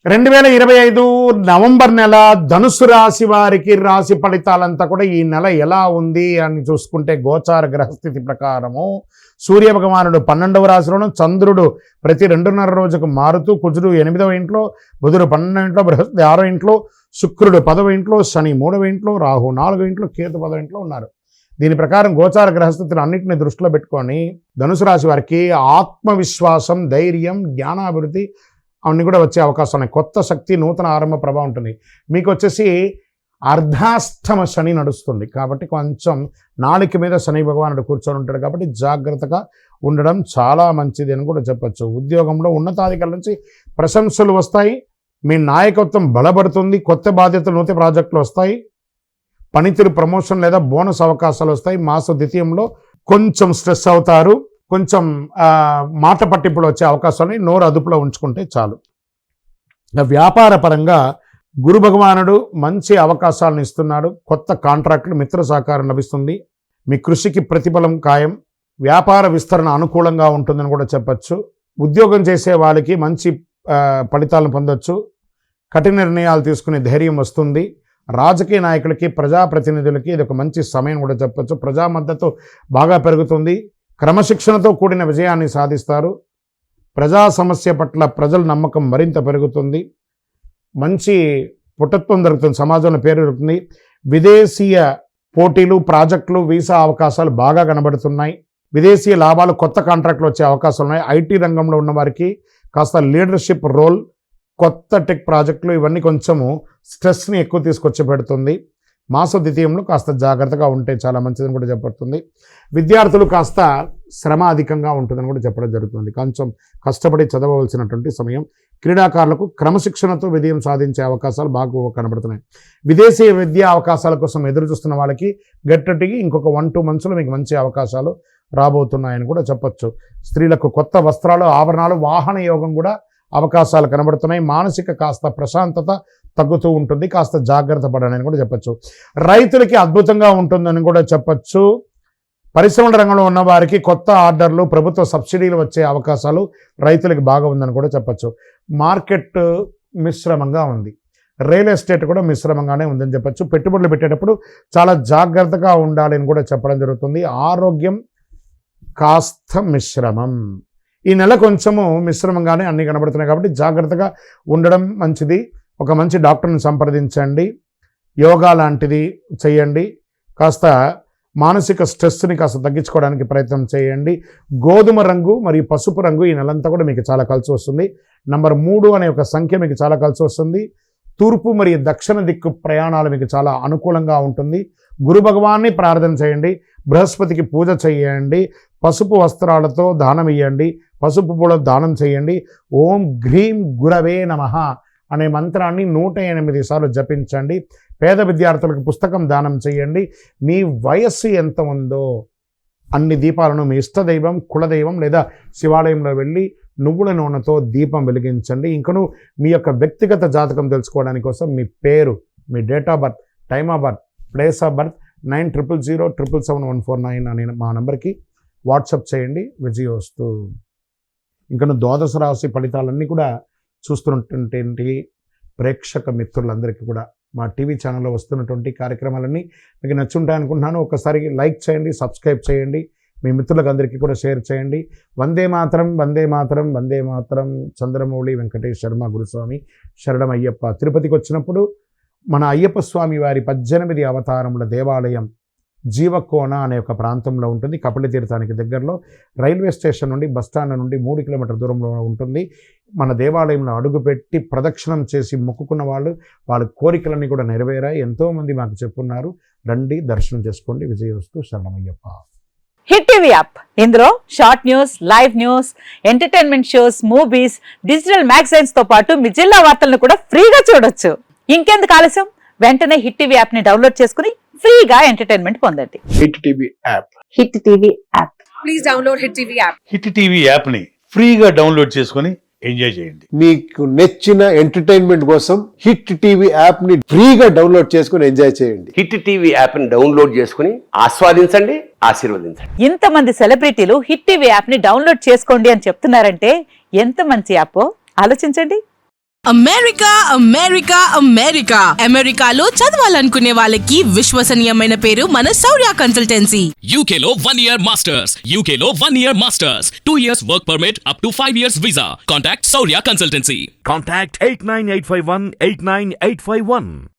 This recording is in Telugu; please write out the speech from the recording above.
2025 నవంబర్ నెల ధనుసు రాశి వారికి రాశి ఫలితాలంతా కూడా ఈ నెల ఎలా ఉంది అని చూసుకుంటే గోచార గ్రహస్థితి ప్రకారము సూర్య భగవానుడు 12వ రాశిలోను, చంద్రుడు ప్రతి 2.5 రోజుకు మారుతూ, కుజుడు 8వ ఇంట్లో, బుధుడు 12వ ఇంట్లో, బృహస్పతి 6వ ఇంట్లో, శుక్రుడు 10వ ఇంట్లో, శని 3వ ఇంట్లో, రాహు 4వ ఇంట్లో, కేతు 10వ ఇంట్లో ఉన్నారు. దీని ప్రకారం గోచార గ్రహస్థితులు అన్నింటినీ దృష్టిలో పెట్టుకొని ధనుసు రాశి వారికి ఆత్మవిశ్వాసం, ధైర్యం, జ్ఞానాభివృద్ధి అవన్నీ కూడా వచ్చే అవకాశం ఉన్నాయి. కొత్త శక్తి, నూతన ఆరంభ ప్రభావం ఉంటుంది. మీకు వచ్చేసి అర్ధాష్టమ శని నడుస్తుంది కాబట్టి కొంచెం నాలుక మీద శని భగవానుడు కూర్చొని ఉంటాడు కాబట్టి జాగ్రత్తగా ఉండడం చాలా మంచిది అని కూడా చెప్పచ్చు. ఉద్యోగంలో ఉన్నతాధికారుల నుంచి ప్రశంసలు వస్తాయి. మీ నాయకత్వం బలపడుతుంది. కొత్త బాధ్యతలు, నూతన ప్రాజెక్టులు వస్తాయి. పనితీరు ప్రమోషన్ లేదా బోనస్ అవకాశాలు వస్తాయి. మాస ద్వితీయంలో కొంచెం స్ట్రెస్ అవుతారు. కొంచెం మాట పట్టింపులు వచ్చే అవకాశాన్ని నోరు అదుపులో ఉంచుకుంటే చాలు. వ్యాపార పరంగా గురు భగవానుడు మంచి అవకాశాలను ఇస్తున్నాడు. కొత్త కాంట్రాక్టులు, మిత్ర సహకారం లభిస్తుంది. మీ కృషికి ప్రతిఫలం ఖాయం. వ్యాపార విస్తరణ అనుకూలంగా ఉంటుందని కూడా చెప్పచ్చు. ఉద్యోగం చేసే వాళ్ళకి మంచి ఫలితాలను పొందొచ్చు. కఠిన నిర్ణయాలు తీసుకునే ధైర్యం వస్తుంది. రాజకీయ నాయకులకి, ప్రజాప్రతినిధులకి ఇది ఒక మంచి సమయం కూడా చెప్పచ్చు. ప్రజా మద్దతు బాగా పెరుగుతుంది. క్రమశిక్షణతో కూడిన విజయాన్ని సాధిస్తారు. ప్రజా సమస్య పట్ల ప్రజల నమ్మకం మరింత పెరుగుతుంది. మంచి పుటత్వం దొరుకుతుంది. సమాజంలో పేరు దొరుకుతుంది. విదేశీయ పోటీలు, ప్రాజెక్టులు, వీసా అవకాశాలు బాగా కనబడుతున్నాయి. విదేశీయ లాభాలు, కొత్త కాంట్రాక్టులు వచ్చే అవకాశాలు ఉన్నాయి. ఐటీ రంగంలో ఉన్న వారికి కాస్త లీడర్షిప్ రోల్, కొత్త టెక్ ప్రాజెక్టులు ఇవన్నీ కొంచెము స్ట్రెస్ని ఎక్కువ తీసుకొచ్చి పెడుతుంది. మాస ద్వితీయంలో కాస్త జాగ్రత్తగా ఉంటే చాలా మంచిదని కూడా చెప్పబడుతుంది. విద్యార్థులు కాస్త శ్రమ అధికంగా ఉంటుందని కూడా చెప్పడం జరుగుతుంది. కొంచెం కష్టపడి చదవవలసినటువంటి సమయం. క్రీడాకారులకు క్రమశిక్షణతో విజయం సాధించే అవకాశాలు బాగా కనబడుతున్నాయి. విదేశీ విద్యా అవకాశాల కోసం ఎదురు చూస్తున్న వాళ్ళకి గట్టికి ఇంకొక 1-2 మంత్స్లో మీకు మంచి అవకాశాలు రాబోతున్నాయని కూడా చెప్పచ్చు. స్త్రీలకు కొత్త వస్త్రాలు, ఆభరణాలు, వాహన యోగం కూడా అవకాశాలు కనబడుతున్నాయి. మానసిక కాస్త ప్రశాంతత తగ్గుతూ ఉంటుంది. కాస్త జాగ్రత్త పడని కూడా చెప్పచ్చు. రైతులకి అద్భుతంగా ఉంటుందని కూడా చెప్పచ్చు. పరిశ్రమల రంగంలో ఉన్న వారికి కొత్త ఆర్డర్లు, ప్రభుత్వ సబ్సిడీలు వచ్చే అవకాశాలు రైతులకి బాగా ఉందని కూడా చెప్పచ్చు. మార్కెట్ మిశ్రమంగా ఉంది. రియల్ ఎస్టేట్ కూడా మిశ్రమంగానే ఉందని చెప్పచ్చు. పెట్టుబడులు పెట్టేటప్పుడు చాలా జాగ్రత్తగా ఉండాలి అని కూడా చెప్పడం జరుగుతుంది. ఆరోగ్యం కాస్త మిశ్రమం. ఈ నెల కొంచెము మిశ్రమంగానే అన్నీ కనబడుతున్నాయి కాబట్టి జాగ్రత్తగా ఉండడం మంచిది. ఒక మంచి డాక్టర్ని సంప్రదించండి. యోగా లాంటిది చేయండి. కాస్త మానసిక స్ట్రెస్ని కాస్త తగ్గించుకోవడానికి ప్రయత్నం చేయండి. గోధుమ రంగు మరియు పసుపు రంగు ఈ నెలంతా కూడా మీకు చాలా కలిసి వస్తుంది. నంబర్ 3 అనే ఒక సంఖ్య మీకు చాలా కలిసి వస్తుంది. తూర్పు మరియు దక్షిణ దిక్కు ప్రయాణాలు మీకు చాలా అనుకూలంగా ఉంటుంది. గురు భగవాన్ని ప్రార్థన చేయండి. బృహస్పతికి పూజ చేయండి. పసుపు వస్త్రాలతో దానం ఇవ్వండి. పసుపు పూల దానం చేయండి. ఓం గ్రీం గురవే నమః అనే మంత్రాన్ని 108 సార్లు జపించండి. పేద విద్యార్థులకు పుస్తకం దానం చేయండి. మీ వయస్సు ఎంత ఉందో అన్ని దీపాలను మీ ఇష్టదైవం, కులదైవం లేదా శివాలయంలో వెళ్ళి నువ్వుల నూనెతో దీపం వెలిగించండి. ఇంకను మీ యొక్క వ్యక్తిగత జాతకం తెలుసుకోవడానికి కోసం మీ పేరు, మీ date of birth, time of birth, place of birth 9000077149 అనే మా నంబర్కి వాట్సాప్ చేయండి. విజయోస్తు. ఇంకను ద్వాదశ రాశి ఫలితాలన్నీ కూడా చూస్తున్నటువంటి ప్రేక్షక మిత్రులందరికీ కూడా మా టీవీ ఛానల్లో వస్తున్నటువంటి కార్యక్రమాలన్నీ మీకు నచ్చుంటాయి అనుకుంటున్నాను. ఒకసారి లైక్ చేయండి, సబ్స్క్రైబ్ చేయండి, మీ మిత్రులకు అందరికీ కూడా షేర్ చేయండి. వందే మాతరం, వందే మాతరం, వందే మాతరం. చంద్రమౌళి వెంకటేష్ శర్మ గురుస్వామి శరణం అయ్యప్ప. తిరుపతికి వచ్చినప్పుడు మన అయ్యప్ప స్వామి వారి 18 అవతారముల దేవాలయం జీవకోన అనే ఒక ప్రాంతంలో ఉంటుంది. కపిల తీర్థానికి దగ్గరలో రైల్వే స్టేషన్ నుండి, బస్టాండ్ నుండి 3 కిలోమీటర్ల దూరంలో ఉంటుంది. మన దేవాలయంలో అడుగుపెట్టి ప్రదక్షిణం చేసి మొక్కుకున్న వాళ్ళ కోరికలన్నీ కూడా నెరవేరాయి. ఎంతోమంది మాకు చెప్పున్నారు. రండి, దర్శనం చేసుకోండి. విజయోస్తు. శరణమయ్యప్ప. Hit TV app. ఇందులో short news, live news, entertainment shows, movies, digital magazines తో పాటు మీ జిల్లా వార్తలను కూడా ఫ్రీగా చూడొచ్చు. ఇంకెందుకు ఆలస్యం? వెంటనే హిట్ టీవీ యాప్ ని డౌన్లోడ్ చేసుకుని ఫ్రీగా ఎంటర్టైన్మెంట్ పొందండి. Hit TV app. Hit TV app. Please download hit TV app. Hit TV app ని ఫ్రీగా డౌన్లోడ్ చేసుకుని ఎంజాయ్ చేయండి. మీకు నచ్చిన ఎంటర్టైన్మెంట్ కోసం హిట్ టీవీ యాప్ ని ఫ్రీగా డౌన్లోడ్ చేసుకుని ఎంజాయ్ చేయండి. హిట్ టీవీ యాప్ ని డౌన్లోడ్ చేసుకుని ఆస్వాదించండి, ఆశీర్వదించండి. ఇంతమంది సెలబ్రిటీలు హిట్ టీవీ యాప్ ని డౌన్లోడ్ చేసుకోండి అని చెప్తున్నారంటే ఎంత మంచి యాప్ ఆలోచించండి. అమెరికా అమెరికా అమెరికా అమెరికాలో చదవాలనుకునే వాళ్ళకి విశ్వసనీయమైన పేరు మన శౌర్య consultancy. UK Law 1 Year Masters. UK Law 1 Year Masters. 2 years work permit up to 5 years visa. Contact Saurya Consultancy. Contact 89851 89851.